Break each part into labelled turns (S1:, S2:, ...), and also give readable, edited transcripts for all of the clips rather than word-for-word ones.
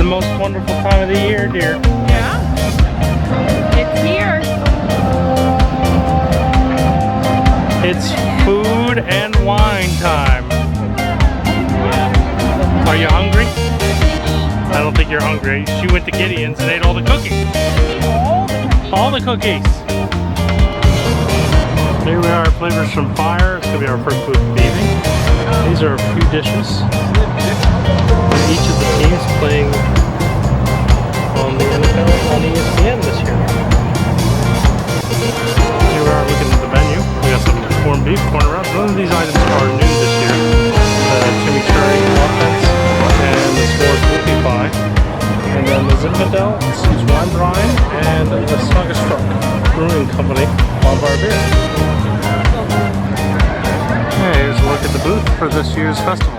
S1: most wonderful time of the year, dear.
S2: Yeah. It's here.
S1: It's food and wine time. Are you hungry? I don't think you're hungry. She went to Gideon's and ate all the cookies. All the cookies. Here we are, Flavors from Fire. It's going to be our first booth of the evening. These are a few dishes. Each of the teams playing on the NFL on ESPN this year. Here we are looking at the menu. We got some corned beef, corn wraps. None of these items are new this year. The chimichurri offense and the s'mores whoopie pie. And then the Zinfandel, some wine brine, and the Sagerstruck Brewing Company on our beer. Okay, here's a look at the booth for this year's festival.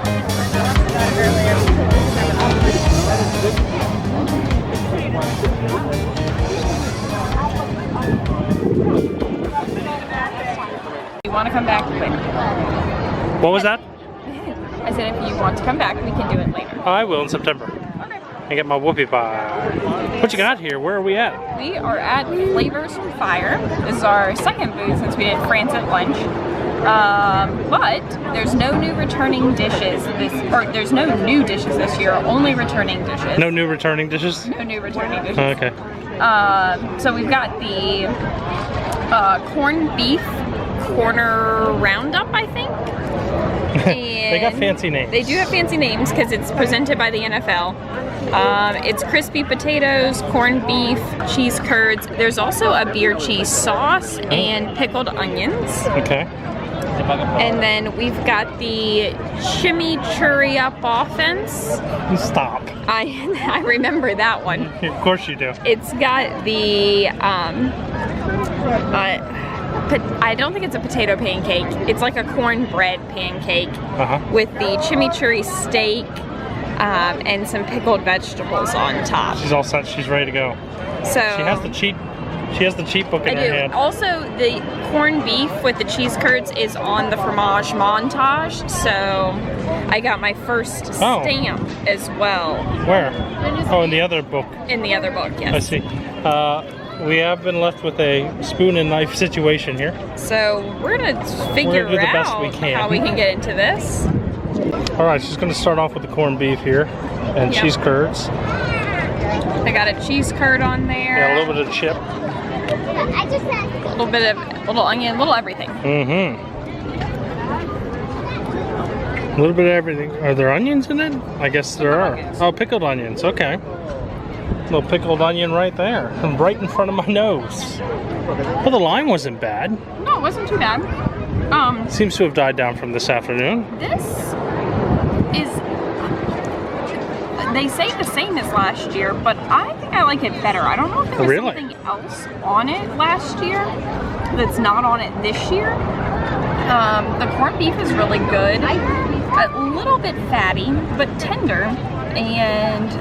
S2: You want to come back later?
S1: What was that?
S2: I said if you want to come back, we can do it later.
S1: I will in September.
S2: Okay.
S1: I get my whoopie pie. What you got here? Where are we at?
S2: We are at Flavors from Fire. This is our second booth since we did France at lunch. But there's no new returning dishes there's no new dishes this year, only returning dishes.
S1: No new returning dishes?
S2: No new returning dishes.
S1: Okay.
S2: So we've got the corned beef corner roundup, I think.
S1: They got fancy names.
S2: They do have fancy names because it's presented by the NFL. It's crispy potatoes, corned beef, cheese curds. There's also a beer cheese sauce and pickled onions.
S1: Okay.
S2: And then we've got the chimichurri up offense.
S1: Stop.
S2: I remember that one.
S1: Of course you do.
S2: It's got the I don't think it's a potato pancake. It's like a cornbread pancake with the chimichurri steak and some pickled vegetables on top.
S1: She's all set. She's ready to go.
S2: So
S1: she has the cheat book in her hand.
S2: Also, the corned beef with the cheese curds is on the fromage montage. So I got my first stamp as well.
S1: Where? Oh, in the other book.
S2: In the other book, yes.
S1: I see. We have been left with a spoon and knife situation here.
S2: So we're gonna figure out how we can get into this.
S1: All right, she's gonna start off with the corned beef here and cheese curds.
S2: I got a cheese curd on there.
S1: Yeah, a little bit of chip.
S2: A little onion, a little everything.
S1: Mm-hmm. A little bit of everything. Are there onions in it? I guess there are. Onions. Oh, pickled onions. Okay. A little pickled onion right there, and right in front of my nose. Well, the lime wasn't bad.
S2: No, it wasn't too bad.
S1: Seems to have died down from this afternoon.
S2: This is, they say the same as last year, but I think I like it better. I don't know if there was something else on it last year that's not on it this year. The corned beef is really good. A little bit fatty, but tender. And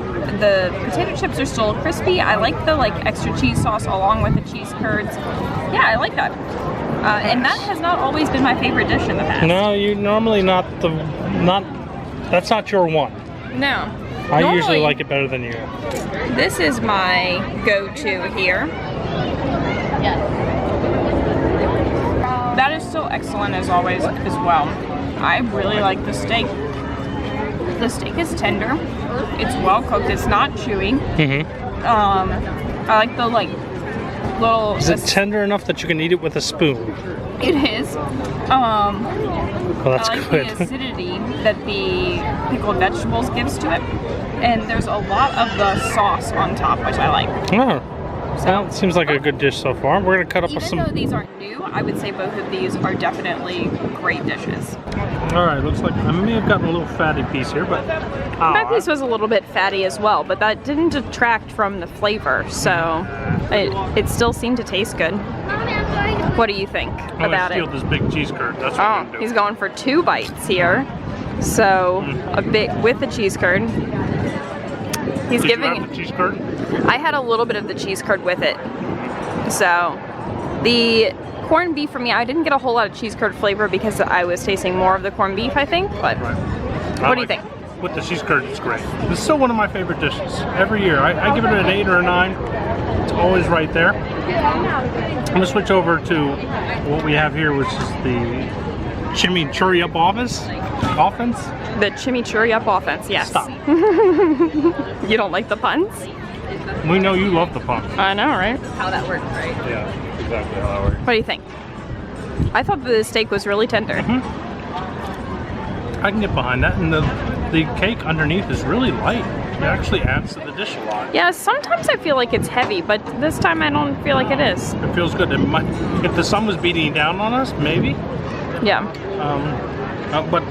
S2: the potato chips are still crispy. I like the extra cheese sauce along with the cheese curds. Yeah, I like that. And that has not always been my favorite dish in the past.
S1: No, you normally that's not your one.
S2: No.
S1: I usually like it better than you.
S2: This is my go-to here. That is still excellent as always as well. I really like the steak. The steak is tender. It's well cooked. It's not chewy. I like the little.
S1: Is it tender enough that you can eat it with a spoon?
S2: It is.
S1: Well, that's
S2: I like
S1: good.
S2: the acidity that the pickled vegetables gives to it, and there's a lot of the sauce on top, which I like.
S1: Oh, well, it seems like a good dish so far. We're gonna cut up with some.
S2: Even though these aren't new, I would say both of these are definitely great dishes.
S1: All right, looks like I may have gotten a little fatty piece here, but
S2: that piece was a little bit fatty as well, but that didn't detract from the flavor, so it still seemed to taste good. What do you think about it?
S1: I'm gonna steal this big cheese curd. That's what I'm gonna do.
S2: He's going for 2 bites here, so a bit with the cheese curd. He's
S1: Did
S2: giving.
S1: you have the cheese curd?
S2: I had a little bit of the cheese curd with it, so the corned beef for me, I didn't get a whole lot of cheese curd flavor because I was tasting more of the corned beef, I think, but what do you think?
S1: with the cheese curd, it's great. It's still one of my favorite dishes. Every year, I give it an 8 or a 9. It's always right there. I'm gonna switch over to what we have here, which is the chimichurri up offense.
S2: The chimichurri up offense, yes.
S1: Stop.
S2: You don't like the puns?
S1: We know you love the puns.
S2: I know, right?
S3: How that works, right?
S1: Yeah, exactly how that works.
S2: What do you think? I thought the steak was really tender.
S1: I can get behind that, and the cake underneath is really light. It actually adds to the dish a lot.
S2: Yeah, sometimes I feel like it's heavy, but this time I don't feel like it is.
S1: It feels good. It might, if the sun was beating down on us, maybe.
S2: Yeah.
S1: But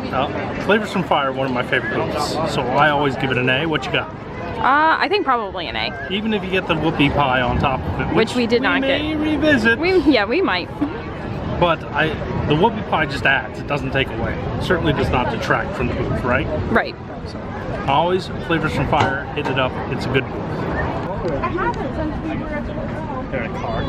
S1: Flavors from Fire, one of my favorite booths. So I always give it an A. What you got?
S2: I think probably an A.
S1: Even if you get the whoopie pie on top of it,
S2: Which we did not get.
S1: We may revisit.
S2: We might.
S1: But the whoopie pie just adds. It doesn't take away. It certainly does not detract from the booth, right?
S2: Right.
S1: So, always Flavors from Fire. Hit it up. It's a good booth. Got a card.